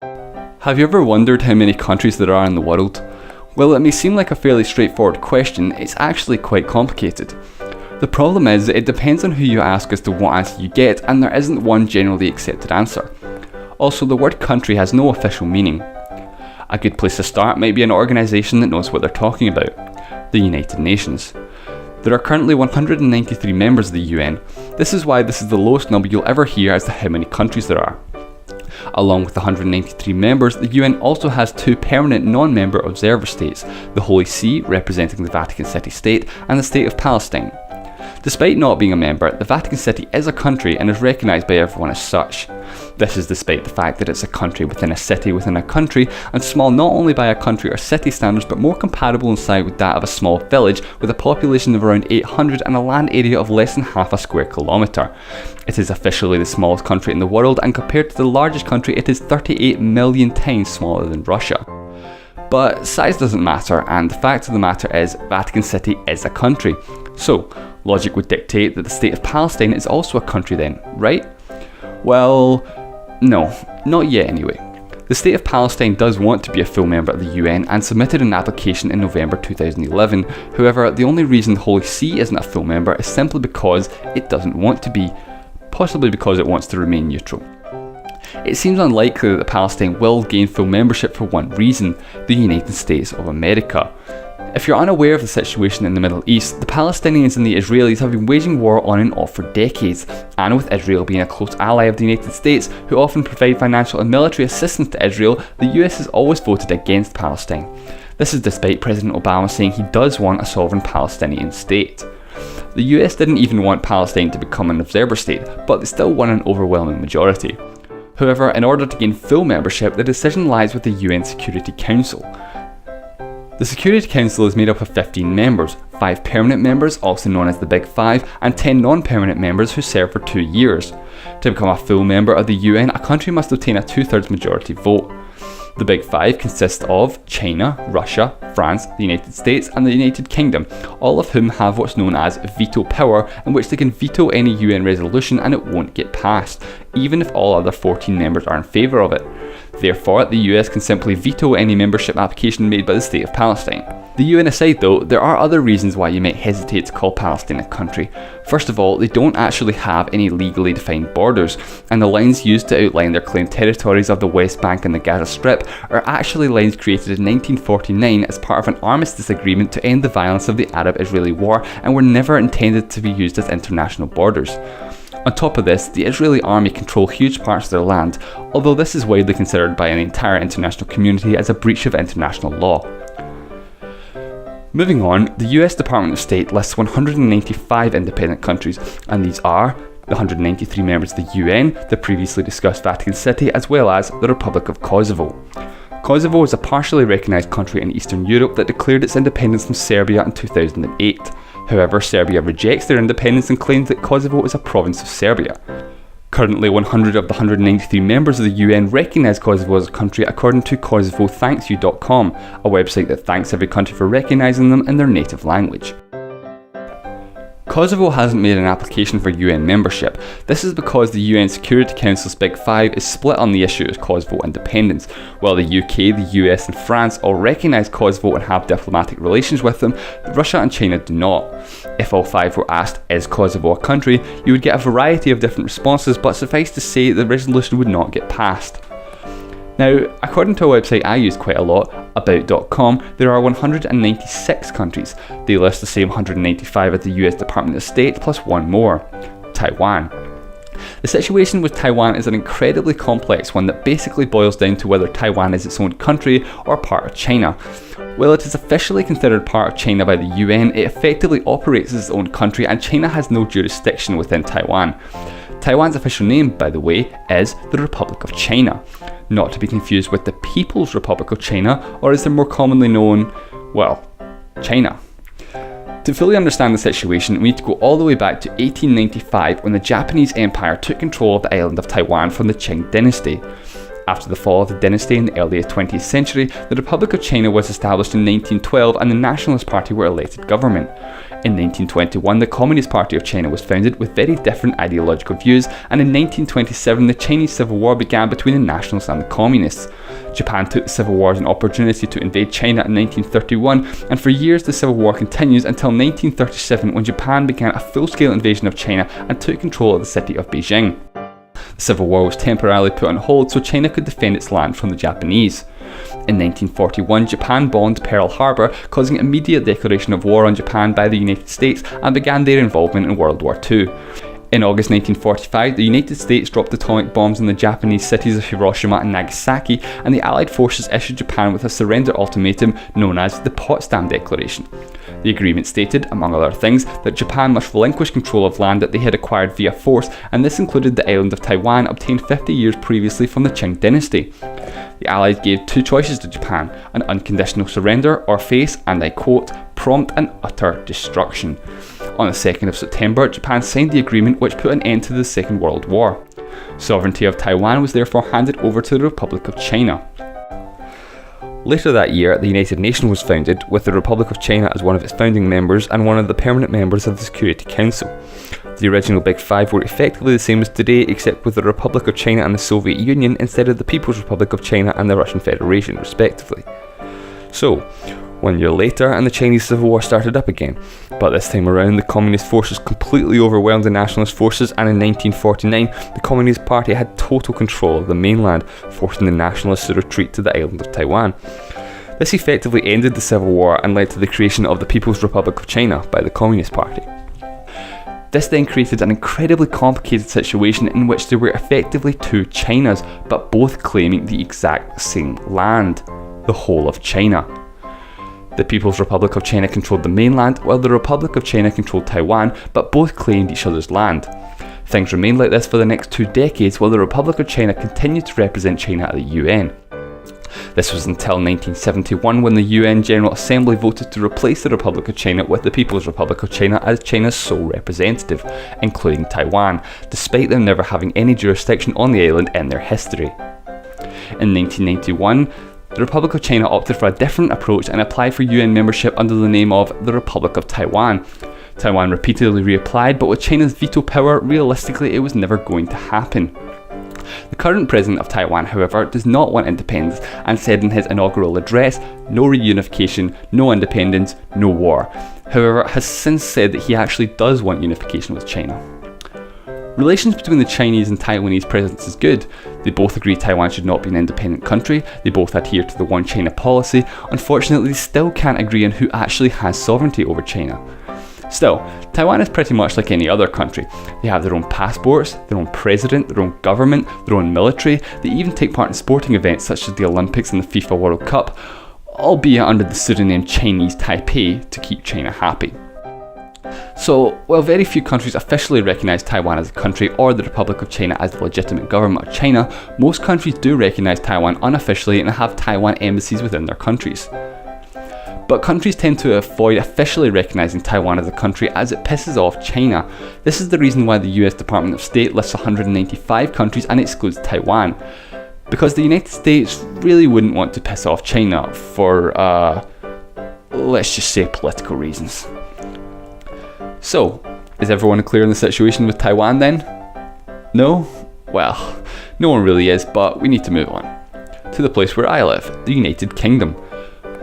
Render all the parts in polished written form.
Have you ever wondered how many countries there are in the world? Well, it may seem like a fairly straightforward question, it's actually quite complicated. The problem is that it depends on who you ask as to what answer you get, and there isn't one generally accepted answer. Also, the word country has no official meaning. A good place to start might be an organisation that knows what they're talking about, the United Nations. There are currently 193 members of the UN. This is why this is the lowest number you'll ever hear as to how many countries there are. Along with the 193 members, the UN also has two permanent non-member observer states, the Holy See, representing the Vatican City State, and the State of Palestine. Despite not being a member, the Vatican City is a country and is recognised by everyone as such. This is despite the fact that it's a country within a city within a country, and small not only by a country or city standards but more compatible in size with that of a small village with a population of around 800 and a land area of less than half a square kilometre. It is officially the smallest country in the world, and compared to the largest country it is 38 million times smaller than Russia. But size doesn't matter, and the fact of the matter is Vatican City is a country. So, logic would dictate that the State of Palestine is also a country then, right? Well, no, not yet anyway. The State of Palestine does want to be a full member of the UN and submitted an application in November 2011. However, the only reason the Holy See isn't a full member is simply because it doesn't want to be, possibly because it wants to remain neutral. It seems unlikely that Palestine will gain full membership for one reason: the United States of America. If you're unaware of the situation in the Middle East, the Palestinians and the Israelis have been waging war on and off for decades, and with Israel being a close ally of the United States, who often provide financial and military assistance to Israel, the US has always voted against Palestine. This is despite President Obama saying he does want a sovereign Palestinian state. The US didn't even want Palestine to become an observer state, but they still won an overwhelming majority. However, in order to gain full membership, the decision lies with the UN Security Council. The Security Council is made up of 15 members, 5 permanent members, also known as the Big Five, and 10 non-permanent members who serve for 2 years. To become a full member of the UN, a country must obtain a 2/3 majority vote. The Big Five consist of China, Russia, France, the United States, and the United Kingdom, all of whom have what's known as veto power, in which they can veto any UN resolution and it won't get passed, even if all other 14 members are in favour of it. Therefore, the US can simply veto any membership application made by the State of Palestine. The UN aside though, there are other reasons why you might hesitate to call Palestine a country. First of all, they don't actually have any legally defined borders, and the lines used to outline their claimed territories of the West Bank and the Gaza Strip are actually lines created in 1949 as part of an armistice agreement to end the violence of the Arab-Israeli war, and were never intended to be used as international borders. On top of this, the Israeli army control huge parts of their land, although this is widely considered by an entire international community as a breach of international law. Moving on, the US Department of State lists 195 independent countries, and these are the 193 members of the UN, the previously discussed Vatican City, as well as the Republic of Kosovo. Kosovo is a partially recognised country in Eastern Europe that declared its independence from Serbia in 2008. However, Serbia rejects their independence and claims that Kosovo is a province of Serbia. Currently, 100 of the 193 members of the UN recognise Kosovo as a country according to KosovoThanksYou.com, a website that thanks every country for recognising them in their native language. Kosovo hasn't made an application for UN membership. This is because the UN Security Council's Big Five is split on the issue of Kosovo independence. While the UK, the US and France all recognise Kosovo and have diplomatic relations with them, Russia and China do not. If all 5 were asked, is Kosovo a country, you would get a variety of different responses, but suffice to say the resolution would not get passed. Now, according to a website I use quite a lot, about.com, there are 196 countries. They list the same 195 as the US Department of State plus one more, Taiwan. The situation with Taiwan is an incredibly complex one that basically boils down to whether Taiwan is its own country or part of China. While it is officially considered part of China by the UN, it effectively operates as its own country, and China has no jurisdiction within Taiwan. Taiwan's official name, by the way, is the Republic of China, not to be confused with the People's Republic of China, or as they're more commonly known, well, China. To fully understand the situation, we need to go all the way back to 1895 when the Japanese Empire took control of the island of Taiwan from the Qing dynasty. After the fall of the dynasty in the early 20th century, the Republic of China was established in 1912 and the Nationalist Party were elected government. In 1921, the Communist Party of China was founded with very different ideological views, and in 1927 the Chinese Civil War began between the Nationalists and the Communists. Japan took the Civil War as an opportunity to invade China in 1931, and for years the Civil War continues until 1937, when Japan began a full-scale invasion of China and took control of the city of Beijing. The Civil War was temporarily put on hold so China could defend its land from the Japanese. In 1941, Japan bombed Pearl Harbor, causing immediate declaration of war on Japan by the United States, and began their involvement in World War II. In August 1945, the United States dropped atomic bombs on the Japanese cities of Hiroshima and Nagasaki, and the Allied forces issued Japan with a surrender ultimatum known as the Potsdam Declaration. The agreement stated, among other things, that Japan must relinquish control of land that they had acquired via force, and this included the island of Taiwan, obtained 50 years previously from the Qing dynasty. The Allies gave two choices to Japan: an unconditional surrender or face, and I quote, prompt and utter destruction. On the 2nd of September, Japan signed the agreement, which put an end to the Second World War. Sovereignty of Taiwan was therefore handed over to the Republic of China. Later that year, the United Nations was founded, with the Republic of China as one of its founding members and one of the permanent members of the Security Council. The original Big Five were effectively the same as today, except with the Republic of China and the Soviet Union instead of the People's Republic of China and the Russian Federation, respectively. So, 1 year later, and the Chinese Civil War started up again, but this time around the Communist forces completely overwhelmed the Nationalist forces, and in 1949 the Communist Party had total control of the mainland, forcing the Nationalists to retreat to the island of Taiwan. This effectively ended the Civil War and led to the creation of the People's Republic of China by the Communist Party. This then created an incredibly complicated situation in which there were effectively two Chinas, but both claiming the exact same land, the whole of China. The People's Republic of China controlled the mainland, while the Republic of China controlled Taiwan, but both claimed each other's land. Things remained like this for the next 2 decades, while the Republic of China continued to represent China at the UN. This was until 1971, when the UN General Assembly voted to replace the Republic of China with the People's Republic of China as China's sole representative, including Taiwan, despite them never having any jurisdiction on the island in their history. In 1991, the Republic of China opted for a different approach and applied for UN membership under the name of the Republic of Taiwan. Taiwan repeatedly reapplied, but with China's veto power, realistically it was never going to happen. The current president of Taiwan, however, does not want independence and said in his inaugural address, no reunification, no independence, no war. However, has since said that he actually does want unification with China. Relations between the Chinese and Taiwanese presidents is good. They both agree Taiwan should not be an independent country, they both adhere to the One China policy. Unfortunately, they still can't agree on who actually has sovereignty over China. Still, Taiwan is pretty much like any other country. They have their own passports, their own president, their own government, their own military. They even take part in sporting events such as the Olympics and the FIFA World Cup, albeit under the pseudonym Chinese Taipei to keep China happy. So, while very few countries officially recognise Taiwan as a country or the Republic of China as the legitimate government of China, most countries do recognise Taiwan unofficially and have Taiwan embassies within their countries. But countries tend to avoid officially recognising Taiwan as a country as it pisses off China. This is the reason why the US Department of State lists 195 countries and excludes Taiwan. Because the United States really wouldn't want to piss off China for, let's just say political reasons. So, is everyone clear on the situation with Taiwan then? No? Well, no one really is, but we need to move on. To the place where I live, the United Kingdom.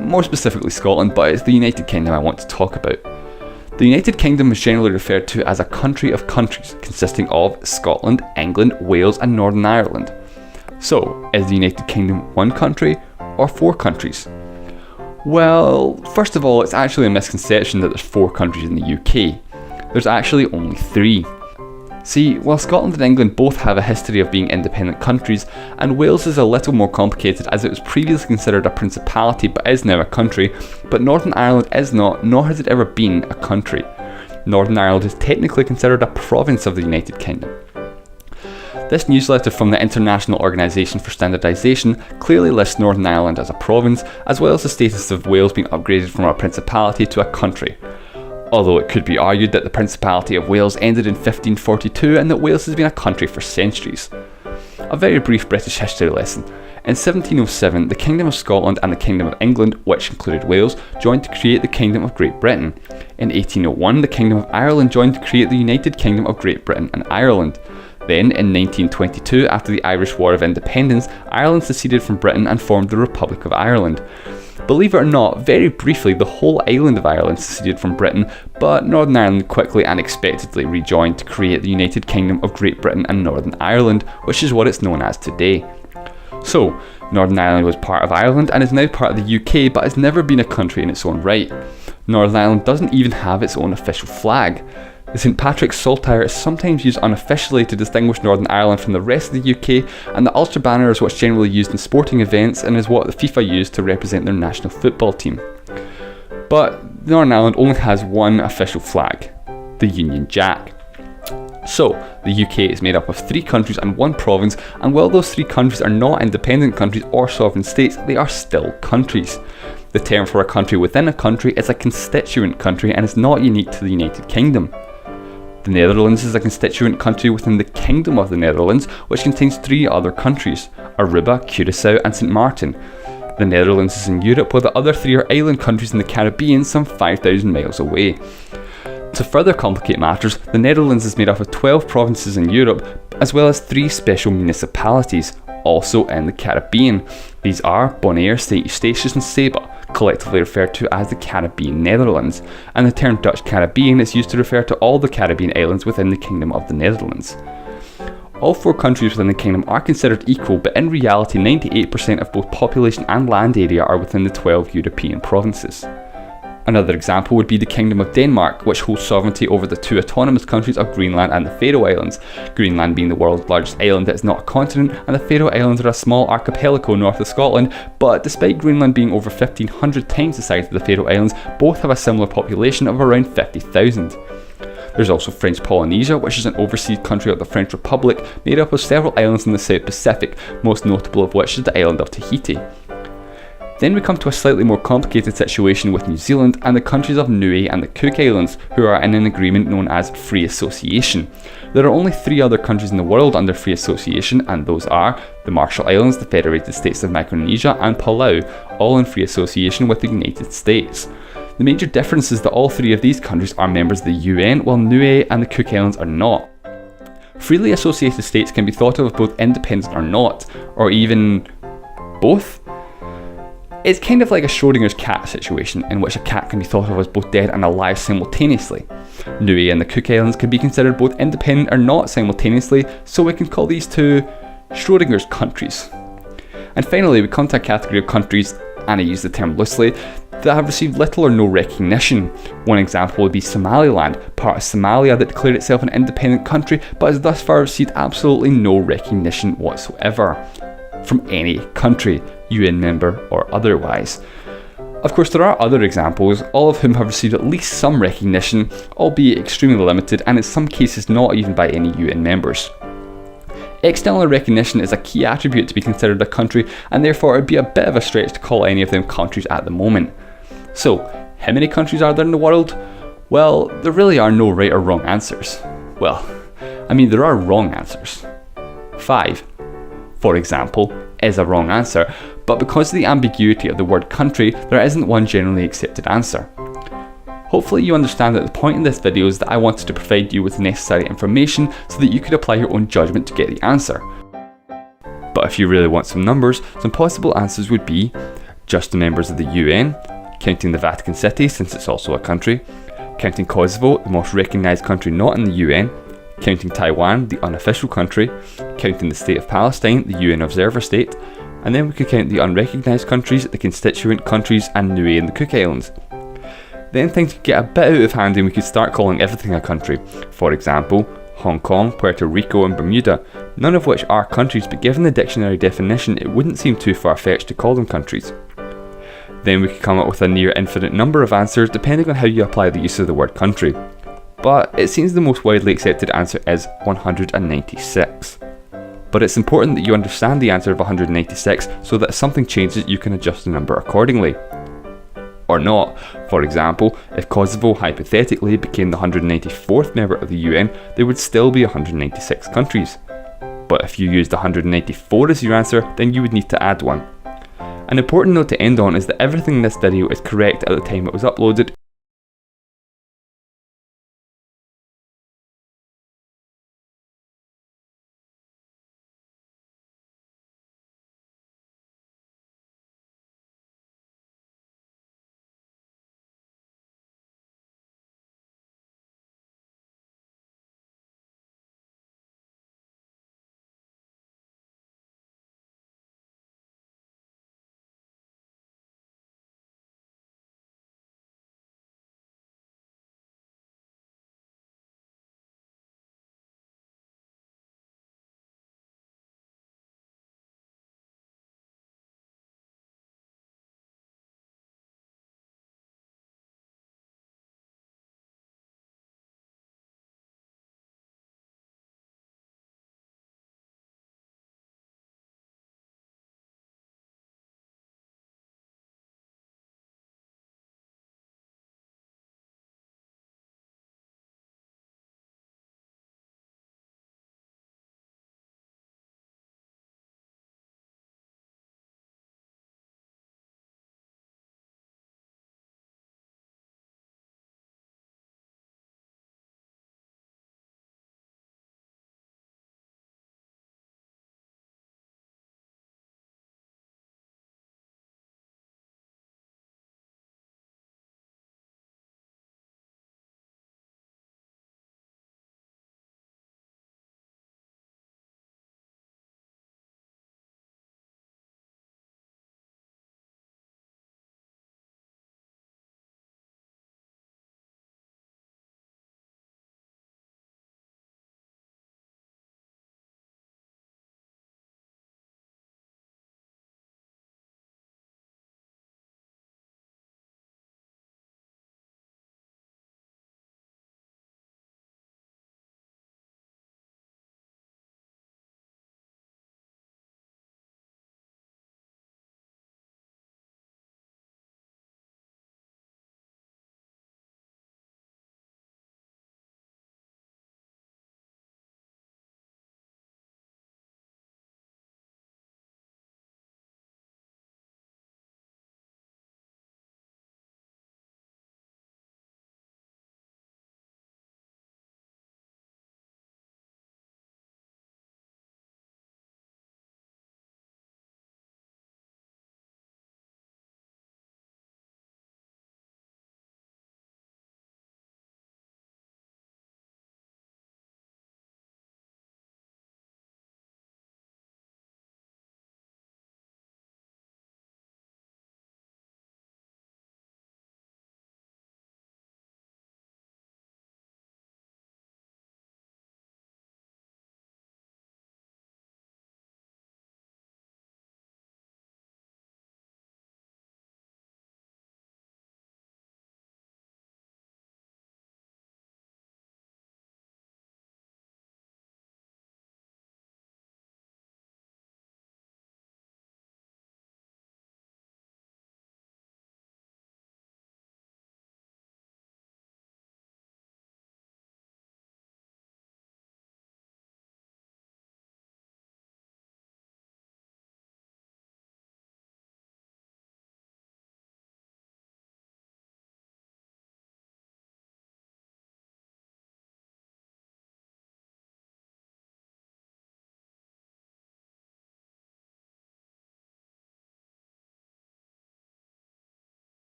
More specifically Scotland, but it's the United Kingdom I want to talk about. The United Kingdom is generally referred to as a country of countries, consisting of Scotland, England, Wales and Northern Ireland. So, is the United Kingdom one country or 4 countries? Well, first of all, it's actually a misconception that there's 4 countries in the UK. There's actually only 3. See, while Scotland and England both have a history of being independent countries, and Wales is a little more complicated as it was previously considered a principality but is now a country, but Northern Ireland is not, nor has it ever been, a country. Northern Ireland is technically considered a province of the United Kingdom. This newsletter from the International Organisation for Standardisation clearly lists Northern Ireland as a province, as well as the status of Wales being upgraded from a principality to a country. Although it could be argued that the Principality of Wales ended in 1542 and that Wales has been a country for centuries. A very brief British history lesson. In 1707, the Kingdom of Scotland and the Kingdom of England, which included Wales, joined to create the Kingdom of Great Britain. In 1801, the Kingdom of Ireland joined to create the United Kingdom of Great Britain and Ireland. Then, in 1922, after the Irish War of Independence, Ireland seceded from Britain and formed the Republic of Ireland. Believe it or not, very briefly, the whole island of Ireland seceded from Britain, but Northern Ireland quickly and expectedly rejoined to create the United Kingdom of Great Britain and Northern Ireland, which is what it's known as today. So, Northern Ireland was part of Ireland and is now part of the UK, but has never been a country in its own right. Northern Ireland doesn't even have its own official flag. The St Patrick's saltire is sometimes used unofficially to distinguish Northern Ireland from the rest of the UK, and the Ulster banner is what's generally used in sporting events and is what the FIFA use to represent their national football team. But Northern Ireland only has one official flag, the Union Jack. So, the UK is made up of 3 countries and 1 province, and while those 3 countries are not independent countries or sovereign states, they are still countries. The term for a country within a country is a constituent country and is not unique to the United Kingdom. The Netherlands is a constituent country within the Kingdom of the Netherlands, which contains 3 other countries, Aruba, Curaçao and St Martin. The Netherlands is in Europe, while the other 3 are island countries in the Caribbean some 5,000 miles away. To further complicate matters, the Netherlands is made up of 12 provinces in Europe, as well as 3 special municipalities, also in the Caribbean. These are Bonaire, St Eustatius and Saba, collectively referred to as the Caribbean Netherlands, and the term Dutch Caribbean is used to refer to all the Caribbean islands within the Kingdom of the Netherlands. All 4 countries within the kingdom are considered equal, but in reality 98% of both population and land area are within the 12 European provinces. Another example would be the Kingdom of Denmark, which holds sovereignty over the 2 autonomous countries of Greenland and the Faroe Islands, Greenland being the world's largest island that is not a continent, and the Faroe Islands are a small archipelago north of Scotland, but despite Greenland being over 1,500 times the size of the Faroe Islands, both have a similar population of around 50,000. There's also French Polynesia, which is an overseas country of the French Republic, made up of several islands in the South Pacific, most notable of which is the island of Tahiti. Then we come to a slightly more complicated situation with New Zealand and the countries of Niue and the Cook Islands, who are in an agreement known as Free Association. There are only 3 other countries in the world under Free Association, and those are the Marshall Islands, the Federated States of Micronesia and Palau, all in free association with the United States. The major difference is that all 3 of these countries are members of the UN, while Niue and the Cook Islands are not. Freely associated states can be thought of as both independent or not, or even both. It's kind of like a Schrödinger's cat situation, in which a cat can be thought of as both dead and alive simultaneously. Niue and the Cook Islands can be considered both independent or not simultaneously, so we can call these 2 Schrödinger's countries. And finally, we come to a category of countries, and I use the term loosely, that have received little or no recognition. One example would be Somaliland, part of Somalia that declared itself an independent country, but has thus far received absolutely no recognition whatsoever from any country, UN member or otherwise. Of course, there are other examples, all of whom have received at least some recognition, albeit extremely limited, and in some cases not even by any UN members. External recognition is a key attribute to be considered a country, and therefore it would be a bit of a stretch to call any of them countries at the moment. So, how many countries are there in the world? Well, there really are no right or wrong answers. Well, there are wrong answers. 5, for example, is a wrong answer, but because of the ambiguity of the word country, there isn't one generally accepted answer. Hopefully you understand that the point in this video is that I wanted to provide you with the necessary information so that you could apply your own judgment to get the answer. But if you really want some numbers, some possible answers would be just the members of the UN, counting the Vatican City since it's also a country, counting Kosovo, the most recognised country not in the UN, counting Taiwan, the unofficial country, counting the state of Palestine, the UN observer state, and then we could count the unrecognised countries, the constituent countries, and Niue and the Cook Islands. Then things could get a bit out of hand and we could start calling everything a country. For example, Hong Kong, Puerto Rico and Bermuda, none of which are countries, but given the dictionary definition it wouldn't seem too far-fetched to call them countries. Then we could come up with a near infinite number of answers depending on how you apply the use of the word country. But it seems the most widely accepted answer is 196. But it's important that you understand the answer of 196 so that if something changes you can adjust the number accordingly. Or not. For example, if Kosovo hypothetically became the 194th member of the UN, there would still be 196 countries. but if you used 194 as your answer, then you would need to add one. An important note to end on is that everything in this video is correct at the time it was uploaded,